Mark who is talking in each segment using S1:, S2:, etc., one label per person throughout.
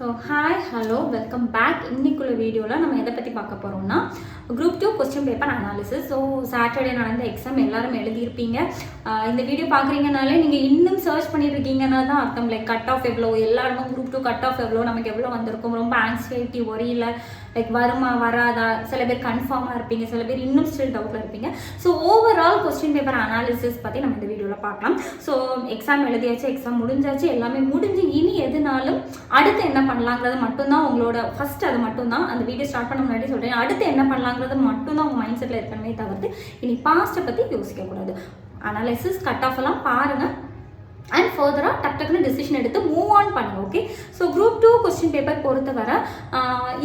S1: So hi hello welcome back. இன்னைக்குள்ள வீடியோவில் நம்ம எதை பற்றி பார்க்க போகிறோம்னா group 2 question paper analysis. So Saturday நடந்த எக்ஸாம் எல்லாரும் எழுதியிருப்பீங்க. இந்த வீடியோ பார்க்குறீங்கனாலே நீங்கள் இன்னும் சர்ச் பண்ணிட்டு இருக்கீங்கன்னா தான் அர்த்தம். லைக் கட் ஆஃப் எவ்வளோ, எல்லாருமே குரூப் 2 கட் ஆஃப் எவ்வளோ, நமக்கு எவ்வளோ வந்திருக்கும், ரொம்ப ஆங்ஸைட்டி ஒரியில் லைக் வருமா வராதா, சில பேர் கன்ஃபார்மாக இருப்பீங்க, சில பேர் இன்னும் ஸ்டில் டவுட்டில் இருப்பீங்க. So overall question paper analysis பற்றி நம்ம இந்த வீடியோவில் பார்க்கலாம். ஸோ எக்ஸாம் எழுதியாச்சு, எக்ஸாம் முடிஞ்சாச்சு, எல்லாமே முடிஞ்சு இனி எதுனாலும் அடுத்து என்ன பண்ணலாங்கிறது மட்டும்தான் உங்களோட ஃபர்ஸ்ட். அது மட்டும்தான் அந்த வீடியோ ஸ்டார்ட் பண்ண முன்னாடி சொல்கிறேன். அடுத்து என்ன பண்ணலாங்கிறது மட்டும்தான் உங்கள் மைண்ட் செட்டில் இருக்கணுமே தவிர்த்து இனி பாஸ்ட்டை பற்றி யோசிக்கக்கூடாது. அனாலிசிஸ் கட் ஆஃப் எல்லாம் பாருங்கள் அண்ட் ஃபர்தராக டக்குன்னு டிசிஷன் எடுத்து மூவ் ஆன் பண்ணுங்க. Okay, so group 2 question paper பொறுத்தவரை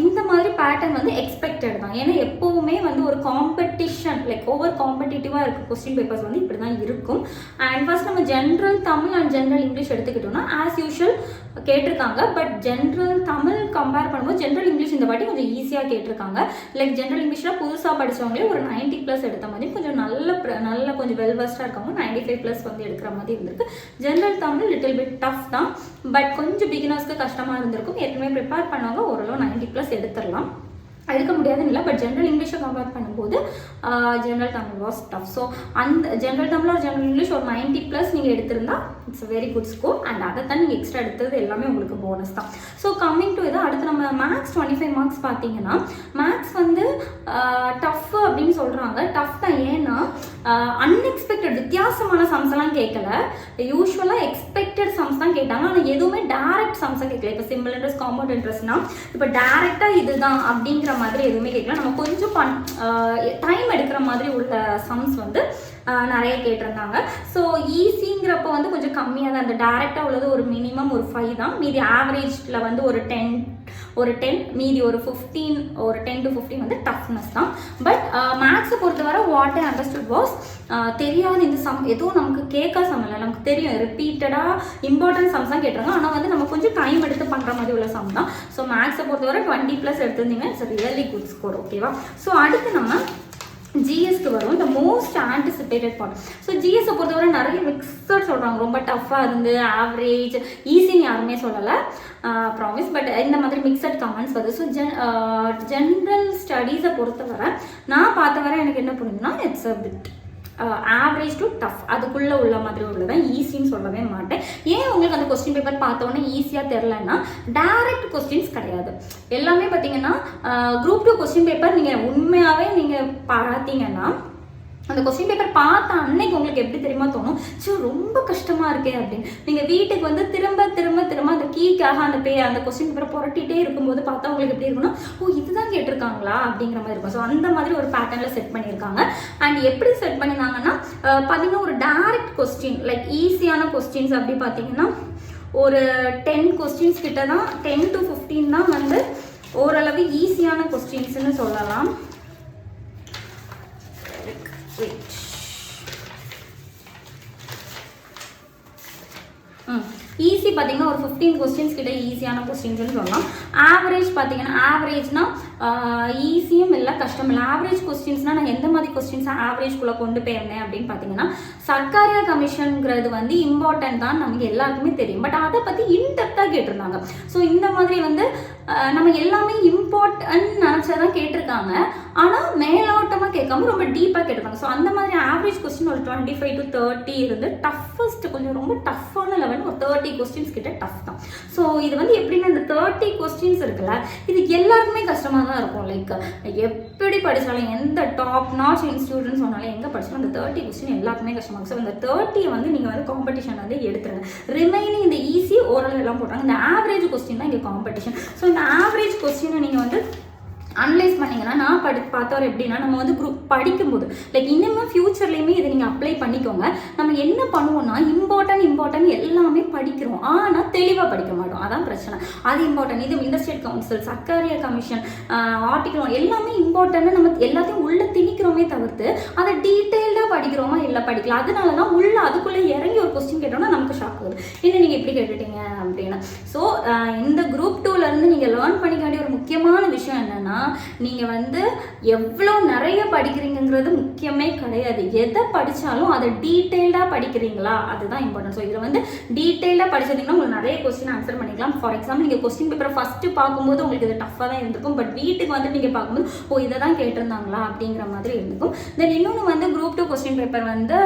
S1: இந்த மாதிரி பேட்டர்ன் வந்து எக்ஸ்பெக்டட் தான். ஏன்னா எப்போவுமே வந்து ஒரு காம்படிஷன் லைக் ஓவர் காம்படிட்டிவாக இருக்க கொஸ்டின் பேப்பர்ஸ் வந்து இப்படி தான் இருக்கும். அண்ட் ஃபர்ஸ்ட் நம்ம general Tamil and general English எடுத்துக்கிட்டோம்னா ஆஸ் யூஷுவல் கேட்டிருக்காங்க. பட் ஜென்ரல் தமிழ் கம்பேர் பண்ணும்போது ஜென்ரல் இங்கிலீஷ் இந்த வாட்டி கொஞ்சம் ஈஸியாக கேட்டிருக்காங்க. லைக் ஜென்ரல் இங்கிலீஷில் புதுசாக படித்தவங்களே ஒரு 90+ எடுத்த மாதிரி, கொஞ்சம் நல்ல கொஞ்சம் வெல்வெஸ்டாக இருக்கவங்க 95+ வந்து எடுக்கிற மாதிரி இருந்திருக்கு. General Tamil little bit tough தான், பட் கொஞ்சம் பிகினர்ஸ்க்கு கஷ்டமாக இருந்திருக்கும். ஏற்கனவே ப்ரிப்பேர் பண்ணவங்க ஓரளவு 90+ எடுத்துடலாம், எடுக்க முடியாதுன்னு இல்லை. பட் ஜென்ரல் இங்கிலீஷை கம்பேர் பண்ணும்போது general Tamil was tough. So அந்த ஜென்ரல் தமிழ் ஒரு ஜென்ரல் இங்கிலீஷ் ஒரு 90+ நீங்கள் எடுத்திருந்தா it's a very good score. And அதை தான் நீங்கள் எக்ஸ்ட்ரா எடுத்தது எல்லாமே உங்களுக்கு போனஸ் தான். ஸோ கம்மிங் டு இது, அடுத்து நம்ம மேக்ஸ் 25 மார்க்ஸ் பார்த்தீங்கன்னா மேக்ஸ் வந்து டஃப் அப்படின்னு சொல்கிறாங்க. டஃப் தான், ஏன்னா அன்எக்ஸ்பெக்டட் வித்தியாசமான சம்ஸ் எல்லாம் கேட்கல. யூஸ்வலாக எக்ஸ்பெக்டட் சம்ஸ் தான் கேட்டாங்க. ஆனால் எதுவுமே டேரக்ட் சம்ஸாக கேட்கல. இப்போ சிம்பிள் இன்ட்ரெஸ்ட், காம்பவுண்ட் இன்ட்ரெஸ்ட்னா இப்போ டேரெக்டாக இதுதான் அப்படிங்கிற மாதிரி எதுவுமே கேட்கல. நம்ம கொஞ்சம் டைம் எடுக்கிற மாதிரி உள்ள சம்ஸ் வந்து நிறைய கேட்டிருந்தாங்க. ஸோ ஈஸிங்கிறப்ப வந்து கொஞ்சம் கம்மியாக தான், அந்த டேரெக்டாக உள்ளது ஒரு மினிமம் ஒரு 5 தான். மீதி ஆவரேஜில் வந்து ஒரு 10 மீதி ஒரு 15, ஒரு 10 to 15 வந்து டஃப்னஸ் தான். பட் மேக்ஸை பொறுத்தவரை வாட் ஐ அண்டர்ஸ்டுட் வாஸ், தெரியாது இந்த சம் எதுவும் நமக்கு கேட்க சம் இல்லை, நமக்கு தெரியும் ரிப்பீட்டடாக இம்பார்ட்டன்ட் சம்ஸ் தான் கேட்டிருக்காங்க. ஆனால் வந்து நம்ம கொஞ்சம் டைம் எடுத்து பண்ணுற மாதிரி உள்ள சம் தான். ஸோ மேக்ஸை பொறுத்தவரை 20+ எடுத்திருந்தீங்கன்னா இட்ஸ் ரியலி குட் ஸ்கோர். ஓகேவா? ஸோ அடுத்து நம்ம ஜிஎஸ்க்கு வரும், இந்த மோஸ்ட் ஆன்டிசிபேட்டட் பார்ட். ஸோ ஜிஎஸை பொறுத்தவரை நிறைய மிக்சட் சொல்கிறாங்க. ரொம்ப டஃப்பாக இருந்து ஆவரேஜ் ஈஸின்னு யாருமே சொல்லலை, ப்ராமிஸ். பட் இந்த மாதிரி மிக்சட் கமெண்ட்ஸ் வருது. ஸோ ஜென்ரல் ஸ்டடீஸை பொறுத்தவரை நான் பார்த்த வரை எனக்கு என்ன புரியுதுன்னா it's a bit average to tough, அதுக்குள்ளே உள்ள மாதிரி உள்ளதான், ஈஸின்னு சொல்லவே மாட்டேன். ஏன் உங்களுக்கு அந்த கொஸ்டின் பேப்பர் பார்த்தோன்னே ஈஸியாக தெரிலன்னா டைரக்ட் கொஸ்டின்ஸ் கிடையாது. எல்லாமே பார்த்தீங்கன்னா குரூப் 2 கொஸ்டின் பேப்பர் நீங்கள் உண்மையாகவே நீங்கள் பார்த்தீங்கன்னா அந்த கொஸ்டின் பேப்பர் பார்த்த அன்னைக்கு உங்களுக்கு எப்படி தெரியுமா தோணும், ஸோ ரொம்ப கஷ்டமாக இருக்கே அப்படின்னு. நீங்கள் வீட்டுக்கு வந்து திரும்ப அந்த கீக்காக அந்த கொஸ்டின் பேப்பரை புரட்டிகிட்டே இருக்கும்போது பார்த்தா உங்களுக்கு எப்படி இருக்குன்னா, ஓ இதுதான் கேட்டிருக்காங்களா அப்படிங்கிற மாதிரி இருக்கும். ஸோ அந்த மாதிரி ஒரு பேட்டர்னில் செட் பண்ணியிருக்காங்க. அண்ட் எப்படி செட் பண்ணியிருந்தாங்கன்னா பார்த்தீங்கன்னா ஒரு டைரக்ட் கொஸ்டின் லைக் ஈஸியான கொஸ்டின்ஸ் அப்படி பார்த்தீங்கன்னா ஒரு 10 கொஸ்டின்ஸ் கிட்ட தான், 10 to 15 தான் வந்து ஓரளவு ஈஸியான கொஸ்டின்ஸ்னு சொல்லலாம். ஈஸி பார்த்தீங்கன்னா ஒரு 15 கொஸ்டின்ஸ் கிட்ட ஈஸியான கொஸ்டின்ஸ்னு சொல்லலாம். ஆவரேஜ் பார்த்தீங்கன்னா ஆவரேஜ்னா ஈஸியும் இல்லை கஷ்டம் இல்லை. ஆவரேஜ் கொஸ்டின்ஸ்னால் நான் எந்த மாதிரி கொஸ்டின்ஸ் ஆவரேஜ்குள்ளே கொண்டு போயிருந்தேன் அப்படின்னு பார்த்தீங்கன்னா, சர்க்காரியா கமிஷனுங்கிறது வந்து இம்பார்ட்டன்ட் தான் நமக்கு எல்லாருக்குமே தெரியும். பட் அதை பற்றி இன்டெப்த்தாக கேட்டிருந்தாங்க. ஸோ இந்த மாதிரி வந்து நம்ம எல்லாமே இம்பார்ட்டன்ட் நினச்சதான் கேட்டிருக்காங்க, ஆனால் மேலோட்டமாக கேட்காம ரொம்ப டீப்பாக கேட்டிருக்காங்க. ஸோ அந்த மாதிரி ஆவரேஜ் கொஸ்டின் ஒரு 25 to 30 இருந்து டஃபஸ்ட் கொஞ்சம் ரொம்ப டஃப்பான லெவல் ஒரு 30 கொஸ்டின்ஸ் கிட்ட டஃப் தான். ஸோ இது வந்து எப்படின்னா இந்த 30 கொஸ்டின்ஸ் இருக்குல்ல, இது எல்லாருக்குமே கஷ்டமாக தான் இருக்கும். லைக் எப்படி படித்தாலும் எந்த டாப் நாச் இன்ஸ்டியூட்னு சொன்னாலும் எங்கே படிச்சாலும் அந்த 30 கொஸ்டின் எல்லாருக்குமே கஷ்டமாக இருக்கும். ஸோ இந்த 30 வந்து நீங்கள் வந்து காம்படிஷன் வந்து எடுத்துருங்க. ரிமைனிங் இந்த ஈஸி ஓரளவு எல்லாம் போட்டாங்க. இந்த ஆவரேஜ் கொஸ்டின் தான் இங்கே காம்படிஷன். ஸோ இந்த ஆவரேஜ் கொஸ்டினை நீங்கள் வந்து அனலைஸ் பண்ணிங்கன்னா நான் பார்த்தவர் எப்படின்னா, நம்ம வந்து குரூப் படிக்கும்போது லைக் இன்னுமே ஃபியூச்சர்லேயுமே இதை நீங்கள் அப்ளை பண்ணிக்கோங்க. நம்ம என்ன பண்ணுவோம்னா இம்பார்ட்டன்ட் எல்லாமே படிக்கிறோம், ஆனால் தெளிவாக படிக்க மாட்டோம். அதான் பிரச்சனை. அது இம்பார்ட்டன்ட், இது industrial council, Sarkaria commission, article எல்லாமே இம்பார்ட்டன்ட். நம்ம எல்லாத்தையும் உள்ளே திணிக்கிறோமே தவிர்த்து அதை டீட்டெயில்டாக படிக்கிறோமா இல்லை படிக்கலாம். அதனால தான் உள்ள அதுக்குள்ளே இறங்கி ஒரு கொஸ்டின் கேட்டோம்னா நமக்கு ஷாக் ஆகுது, என்ன நீங்கள் எப்படி கேட்டுட்டீங்க அப்படின்னு. ஸோ இந்த குரூப் 2லேருந்து நீங்கள் லேர்ன் பண்ணிக்க வேண்டிய ஒரு முக்கியமான முக்கியமான விஷயம் என்னன்னா, நீங்கள் வந்து எவ்வளோ நிறைய படிக்கிறீங்கிறது முக்கியமே கிடையாது. எதை படித்தாலும் அதை டீட்டெயில்டாக படிக்கிறீங்களா, அதுதான் இம்பார்ட்டன்ட். ஸோ இதில் வந்து டீட்டெயிலாக படிச்சிருந்தீங்கன்னா உங்களுக்கு நிறைய கொஸ்டின் ஆன்சர் பண்ணிக்கலாம். ஃபார் எக்ஸாம்பிள், நீங்கள் கொஸ்டின் பேப்பரை ஃபஸ்ட்டு பார்க்கும்போது உங்களுக்கு இது டஃப்பாக தான் இருந்திருக்கும். பட் வீட்டுக்கு வந்து நீங்கள் பார்க்கும்போது ஓ இதை தான் கேட்டிருந்தாங்களா அப்படிங்கிற மாதிரி இருந்திருக்கும். தென் இன்னொன்று வந்து குரூப் 2 கொஸ்டின் பேப்பர் வந்து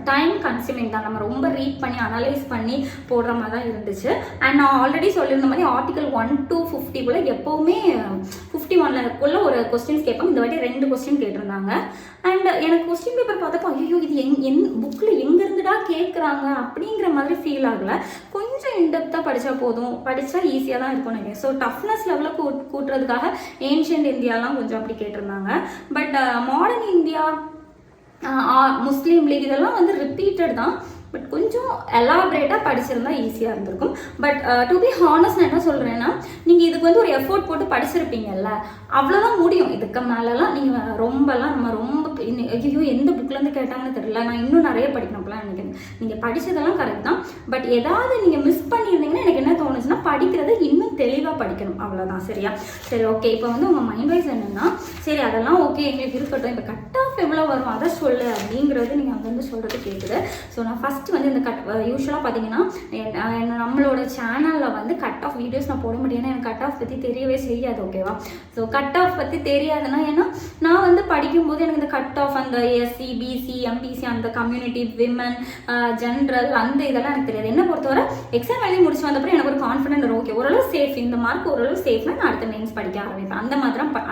S1: டைம் கன்சியூமிங் தான். நம்ம ரொம்ப ரீட் பண்ணி அனலைஸ் பண்ணி போடுற மாதிரி தான் இருந்துச்சு. அண்ட் நான் ஆல்ரெடி சொல்லியிருந்த மாதிரி ஆர்டிகல் 1 to 50 எப்போவுமே 51 ஒரு கொஸ்டின்ஸ் கேட்பாங்க. இந்த வாட்டி 2 கொஸ்டின் கேட்டிருந்தாங்க. அண்ட் எனக்கு கொஸ்டின் பேப்பர் பார்த்தப்போ ஐயோ இது புக்கில் எங்கேருந்துடா கேட்குறாங்க அப்படிங்கிற மாதிரி ஃபீல் ஆகலை. கொஞ்சம் இன்டெப்த்தாக படித்தா போதும், படித்தா ஈஸியாக தான் இருக்கும் நினைக்கிறேன். ஸோ டஃப்னஸ் லெவலில் கூட்டுறதுக்காக ஏன்ஷியன்ட் இந்தியாலாம் கொஞ்சம் அப்படி கேட்டிருந்தாங்க. But modern India, Muslim league இதெல்லாம் வந்து ரிப்பீட்டட் தான். பட் கொஞ்சம் எலாபரேட்டாக படிச்சிருந்தா ஈஸியாக இருந்திருக்கும். பட் டு பி ஹானஸ்ட் நான் என்ன சொல்கிறேன்னா, நீங்கள் இதுக்கு வந்து ஒரு எஃபோர்ட் போட்டு படிச்சிருப்பீங்கல்ல, அவ்வளோதான் முடியும். இதுக்கு மேலெலாம் நீங்கள் நம்ம ரொம்ப ஐயோ எந்த புக்லேருந்து கேட்டாங்கன்னு தெரியல, நான் இன்னும் நிறைய படிக்கணும் அப்படிலாம் நினைக்கிறேன். நீங்கள் படித்ததெல்லாம் கரெக்ட் தான். பட் ஏதாவது நீங்கள் மிஸ் பண்ணியிருந்தீங்கன்னா எனக்கு என்ன தோணுச்சுன்னா, படிக்கிறத இன்னும் தெளிவாக படிக்கணும், அவ்வளோதான். சரியா? சரி, ஓகே. இப்போ வந்து உங்கள் மைண்ட் வைஸ் என்னென்னா, சரி அதெல்லாம் ஓகே எங்களுக்கு இருக்கட்டும், இப்போ கட் ஆஃப் எவ்வளோ வரும் அதை சொல்லு அப்படிங்கிறது நீங்கள் அங்கேருந்து சொல்கிறது கேட்குது. ஸோ நான் ஃபஸ்ட்டு வந்து இந்த யூஸ்வலாக பார்த்தீங்கன்னா நம்மளோட சேனலில் வந்து கட் ஆஃப் வீடியோஸ் நான் போட முடியும். எனக்கு கட் ஆஃப் பற்றி தெரியவே செய்யாது. ஓகேவா? ஸோ கட் ஆஃப் பற்றி தெரியாதுன்னா, ஏன்னா நான் வந்து படிக்கும்போது எனக்கு இந்த கட் ஆஃப் அந்த எஸ்சி, பிசி, எம்பிசி, அந்த கம்யூனிட்டி, விமன், ஜென்ரல், அந்த இதெல்லாம் எனக்கு தெரியாது. என்ன பொறுத்தவரை எக்ஸாம் எழுதி முடிச்சு வந்தப்பறம் எனக்கு ஒரு கான்ஃபிடென்ட் வரும். ஓகே ஓரளவு சேஃப், இந்த மார்க் ஓரளவு சேஃப்னா நான் அடுத்த மெயின்ஸ் படிக்க ஆரம்பிப்பேன்.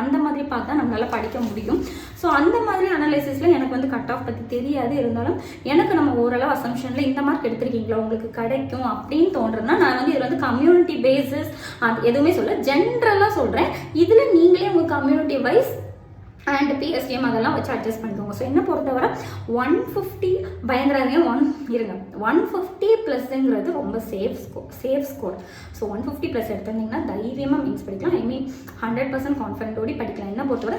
S1: அந்த மாதிரி பார்த்தா நம்மளால் படிக்க முடியும். ஸோ அந்த மாதிரி அனலைசிஸில் எனக்கு வந்து கட் ஆஃப் பற்றி தெரியாது. இருந்தாலும் எனக்கு நம்ம ஓரளவு அசம்ஷனில் இந்த மார்க் எடுத்திருக்கீங்களா உங்களுக்கு கிடைக்கும் அப்படின்னு தோன்றதுனா, நான் வந்து இதில் வந்து கம்யூனிட்டி பேசிஸ் அது எதுவுமே சொல்ல, ஜென்ரலாக சொல்கிறேன். இதில் நீங்களே உங்கள் கம்யூனிட்டி வைஸ் அண்ட் பிஎஸ்டிஎம் அதெல்லாம் வச்சு அட்ஜஸ்ட் பண்ணிக்கோங்க. ஸோ என்ன பொறுத்தவரை 150 பயங்கராதீங்க. 150+ங்கிறது ரொம்ப சேஃப் ஸ்கோர். ஸோ 150+ எடுத்திருந்தீங்கன்னா தைரியமாக மீன்ஸ் படிக்கலாம். ஐ மீன் 100% கான்ஃபிடென்ட்டோடு படிக்கலாம். என்ன பொறுத்தவரை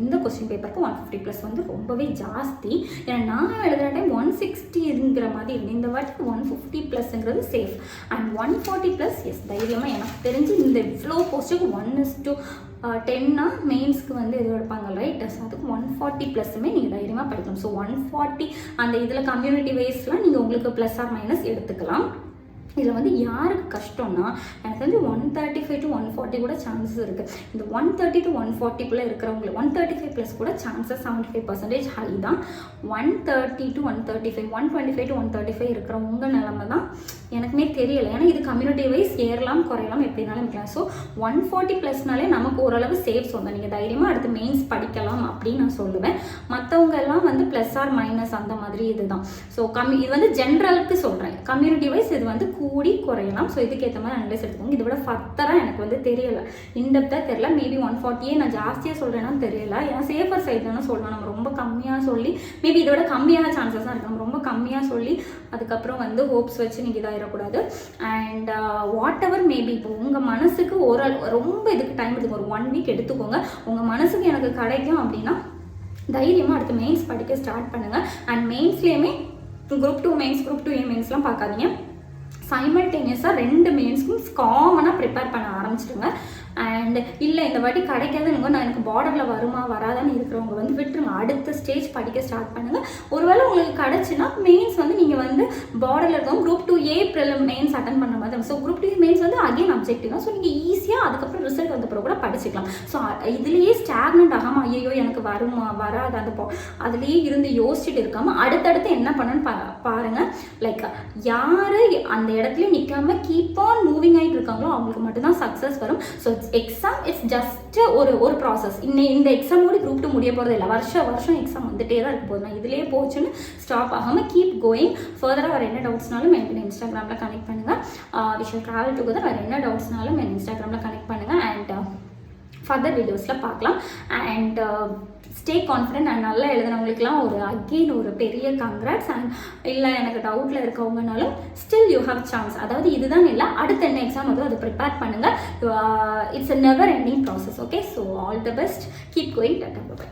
S1: இந்த கொஸ்டின் பேப்பருக்கு 150+ வந்து ரொம்பவே ஜாஸ்தி. ஏன்னா நான் எழுதுகிற டைம் 160ங்கிற மாதிரி இருந்தது. இந்த வாட்டிக்கு 150+ங்கிறது சேஃப். அண்ட் 140+ எஸ் தைரியமாக எனக்கு தெரிஞ்சு இந்த இவ்வளோ போஸ்ட்டுக்கு 1:10 மெயின்ஸ்க்கு வந்து எதுவும் எடுப்பாங்க ரைட். ஸோ அதுக்கு 140+மே நீங்கள் தைரியமாக படிக்கலாம். ஸோ 140 அந்த இதில் கம்யூனிட்டி வைஸ்லாம் நீங்கள் உங்களுக்கு +or- எடுத்துக்கலாம். இதில் வந்து யாருக்கு கஷ்டம்னா, எனக்கு வந்து 135 to 140 கூட சான்சஸ் இருக்குது. இந்த 130 to 140 இருக்கிறவங்களுக்கு 135+ கூட சான்சஸ் 75% ஹை தான். 130 to 135, 125 to 135 இருக்கிறவங்க நிலமை தான் எனக்குமே தெரியலை. ஏன்னா இது கம்யூனிட்டி வைஸ் ஏறலாம் குறையலாம் எப்படினாலும் இருக்கலாம். ஸோ 140+னாலே நமக்கு ஓரளவு சேஃப் சொந்தம். நீங்கள் தைரியமாக அடுத்து மெயின்ஸ் படிக்கலாம் அப்படின்னு நான் சொல்லுவேன். மற்றவங்க எல்லாம் வந்து +or- அந்த மாதிரி இதுதான். ஸோ இது வந்து ஜென்ரலுக்கு சொல்கிறேன். கம்யூனிட்டி வைஸ் இது வந்து கூடி குறையலாம். ஸோ இதுக்கேற்ற மாதிரி அனலைஸ் எடுத்துக்கோங்க. இதை விட ஃபர்தராக எனக்கு வந்து தெரியலை, இன்டெப்த்தாக தெரியல. மேபி 140 நான் ஜாஸ்தியாக சொல்கிறேன்னா தெரியல. ஏன்னா சேஃபர் சைட் தானே சொல்லலாம். நம்ம ரொம்ப கம்மியாக சொல்லி மேபி இதை விட கம்மியான சான்சஸ் தான் இருக்குது. நம்ம ரொம்ப கம்மியாக சொல்லி அதுக்கப்புறம் வந்து ஹோப்ஸ் வச்சு நீங்கள் இதாகிடக்கூடாது. அண்ட் வாட் எவர் மேபி இப்போ உங்கள் மனசுக்கு ரொம்ப இதுக்கு டைம் எடுத்துக்கோங்க. ஒரு 1 வீக் எடுத்துக்கோங்க. உங்கள் மனசுக்கு எனக்கு கிடைக்கும் அப்படின்னா தைரியமாக அடுத்து மெயின்ஸ் படிக்க ஸ்டார்ட் பண்ணுங்கள். அண்ட் மெயின்ஸ்லேயுமே குரூப் 2 மெயின்ஸ், குரூப் 2A மெயின்ஸ்லாம் பார்க்காதீங்க. சைமல்டேனியஸாக 2 மெயின்ஸ்க்கும் காமனாக ப்ரிப்பேர் பண்ண ஆரம்பிச்சிடுங்க. அண்ட் இல்லை இந்த வாட்டி கிடைக்காதுங்க, நான் எனக்கு பார்டரில் வருமா வராதான்னு இருக்கிறவங்க வந்து விட்டுருங்க. அடுத்த ஸ்டேஜ் படிக்க ஸ்டார்ட் பண்ணுங்கள். ஒருவேளை உங்களுக்கு கிடச்சுன்னா மெயின்ஸ் வந்து நீங்கள் வந்து பார்டரில் இருக்கவங்க group 2A prelim mains attend பண்ண மாதிரி. ஸோ குரூப் 2A மெயின்ஸ் வந்து அகைன் அப்ஜெக்டிவ் தான். ஸோ நீங்கள் ஈஸியாக அதுக்கப்புறம் ரிசல்ட் வந்த பிறகு கூட படிச்சுக்கலாம். ஸோ இதுலேயே ஸ்டாக்னண்ட் ஆகாமல் ஐயோ எனக்கு வருமா வராது அதுலேயே இருந்து யோசிச்சுட்டு இருக்காமல் அடுத்தடுத்து என்ன பண்ணணும்னு பாருங்கள். லைக் யார் அந்த இடத்துல நிற்காம கீப் ஆன் மூவிங் ஆகிட்டு இருக்காங்களோ அவங்களுக்கு மட்டும்தான் சக்ஸஸ் வரும். ஸோ எக்ஸாம் இட்ஸ் ஜஸ்ட் ஒரு ப்ராசஸ். இந்த எக்ஸாமோடு குரூப் 2 முடிய போகிறது இல்லை. வருஷம் எக்ஸாம் வந்துட்டே தான் இருக்க போகுது. நான் இதுலேயே போச்சுன்னு ஸ்டாப் ஆகாமல் கீப் கோயிங். ஃபர்தராக வேறு என்ன டவுட்ஸ்னாலும் எனக்கு இன்ஸ்டாகிராமில் கனெக்ட் பண்ணுங்கள். We shall travel together. வேறு என்ன டவுட்ஸ்னாலும் என் இன்ஸ்டாகிராமில் கனெக்ட் பண்ணுங்கள். அண்ட் ஃபர்தர் வீடியோஸில் பார்க்கலாம். And stay confident. அண்ட் நல்லா எழுதுனவங்களுக்குலாம் ஒரு பெரிய கங்க்ராட்ஸ். அண்ட் இல்லை எனக்கு டவுட்டில் இருக்கவங்கனாலும் ஸ்டில் யூ ஹேவ் சான்ஸ். அதாவது இதுதான் இல்லை, அடுத்த என்ன எக்ஸாம் வருதோ அதை ப்ரிப்பேர் பண்ணுங்கள். It's a never ending process. Okay, so all the best. Keep going. Tata, by.